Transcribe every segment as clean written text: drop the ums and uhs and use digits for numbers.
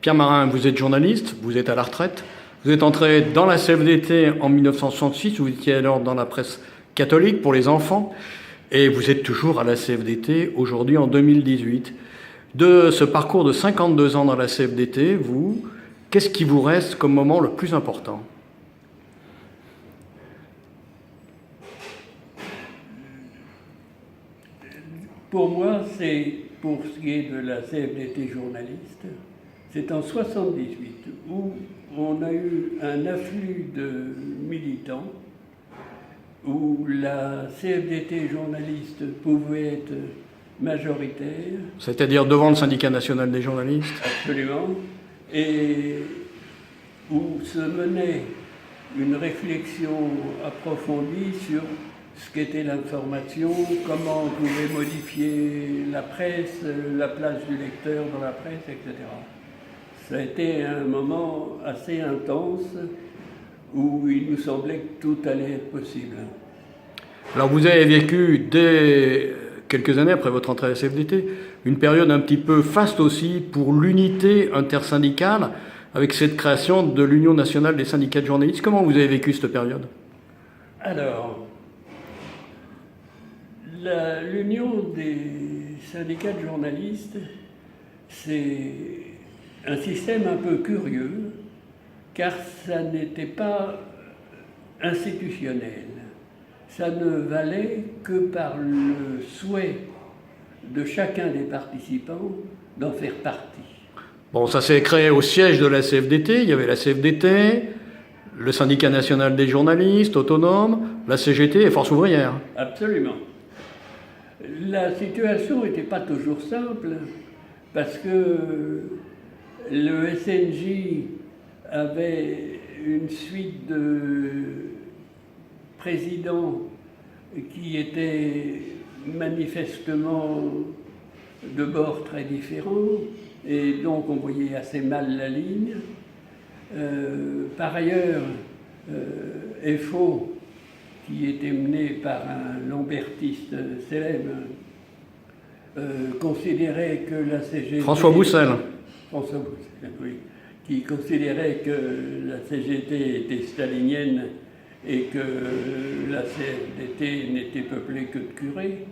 Pierre Marin, vous êtes journaliste, vous êtes à la retraite. Vous êtes entré dans la CFDT en 1966, vous étiez alors dans la presse catholique pour les enfants, et vous êtes toujours à la CFDT aujourd'hui en 2018. De ce parcours de 52 ans dans la CFDT, qu'est-ce qui vous reste comme moment le plus important ? Pour moi, pour ce qui est de la CFDT journaliste, c'est en 1978 où on a eu un afflux de militants, où la CFDT journaliste pouvait être majoritaire. C'est-à-dire devant le syndicat national des journalistes ? Absolument. Et où se menait une réflexion approfondie sur ce qu'était l'information, comment on pouvait modifier la presse, la place du lecteur dans la presse, etc. Ça a été un moment assez intense où il nous semblait que tout allait être possible. Alors vous avez vécu dès quelques années après votre entrée à la CFDT une période un petit peu faste aussi pour l'unité intersyndicale avec cette création de l'Union nationale des syndicats de journalistes. Comment vous avez vécu cette période ? Alors, l'Union des syndicats de journalistes, c'est un système un peu curieux, car ça n'était pas institutionnel. Ça ne valait que par le souhait de chacun des participants d'en faire partie. Bon, ça s'est créé au siège de la CFDT. Il y avait la CFDT, le syndicat national des journalistes autonomes, la CGT et Force ouvrière. Absolument. La situation n'était pas toujours simple, parce que le SNJ avait une suite de présidents qui étaient manifestement de bords très différents, et donc on voyait assez mal la ligne. Par ailleurs, FO, qui était mené par un lambertiste célèbre, considérait que la CGT... François Boussel, oui, qui considérait que la CGT était stalinienne et que la CFDT n'était peuplée que de curés.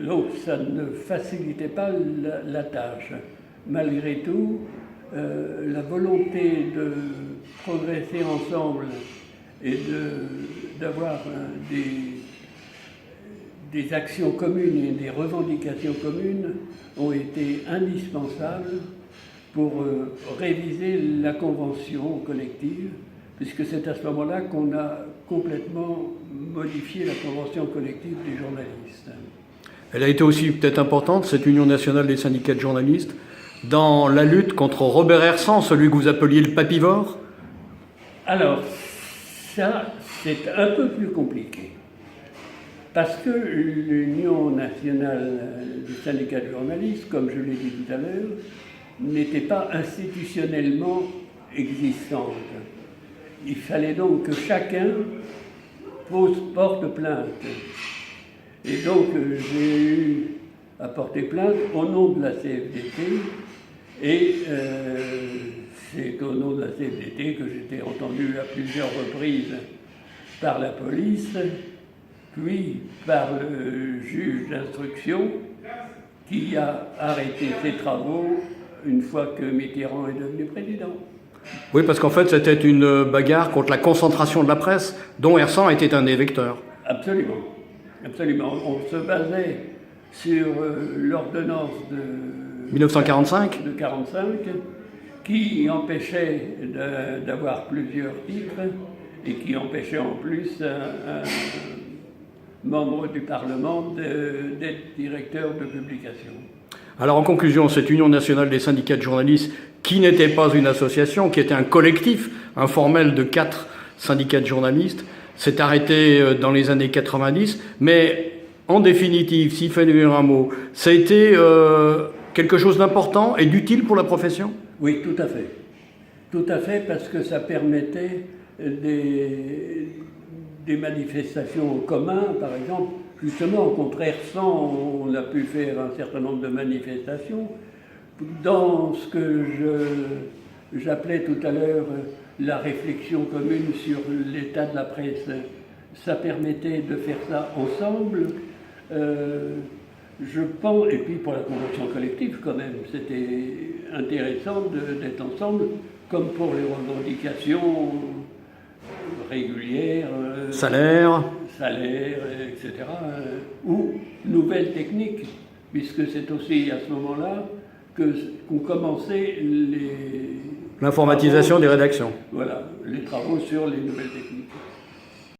Donc ça ne facilitait pas la tâche. Malgré tout, la volonté de progresser ensemble et d'avoir des actions communes et des revendications communes ont été indispensables pour réviser la convention collective, puisque c'est à ce moment-là qu'on a complètement modifié la convention collective des journalistes. elle a été aussi peut-être importante, cette Union nationale des syndicats de journalistes, dans la lutte contre Robert Hersant, celui que vous appeliez le papivore. Alors, ça, c'est un peu plus compliqué. Parce que l'Union nationale des syndicats de journalistes, comme je l'ai dit tout à l'heure, n'était pas institutionnellement existante. Il fallait donc que chacun porte plainte. Et donc j'ai eu à porter plainte au nom de la CFDT, et c'est au nom de la CFDT que j'étais entendu à plusieurs reprises par la police, puis par le juge d'instruction qui a arrêté ses travaux une fois que Mitterrand est devenu président. Oui, parce qu'en fait, c'était une bagarre contre la concentration de la presse, dont Hersant était un des vecteurs. Absolument. Absolument. On se basait sur l'ordonnance de 1945 de 1945, qui empêchait d'avoir plusieurs titres et qui empêchait en plus un membre du Parlement d'être directeur de publication. Alors en conclusion, cette Union nationale des syndicats de journalistes, qui n'était pas une association, qui était un collectif informel de 4 syndicats de journalistes, s'est arrêté dans les années 90, mais en définitive, s'il fallait dire un mot, ça a été quelque chose d'important et d'utile pour la profession ? Oui, tout à fait. Tout à fait, parce que ça permettait des manifestations en commun, par exemple. Justement, contre Hersant, on a pu faire un certain nombre de manifestations dans ce que j'appelais tout à l'heure la réflexion commune sur l'état de la presse, ça permettait de faire ça ensemble. Je pense, et puis pour la convention collective quand même, c'était intéressant d'être ensemble, comme pour les revendications régulières, salaire, etc., ou nouvelles techniques, puisque c'est aussi à ce moment-là qu'ont commencé l'informatisation des rédactions. Voilà, les travaux sur les nouvelles techniques.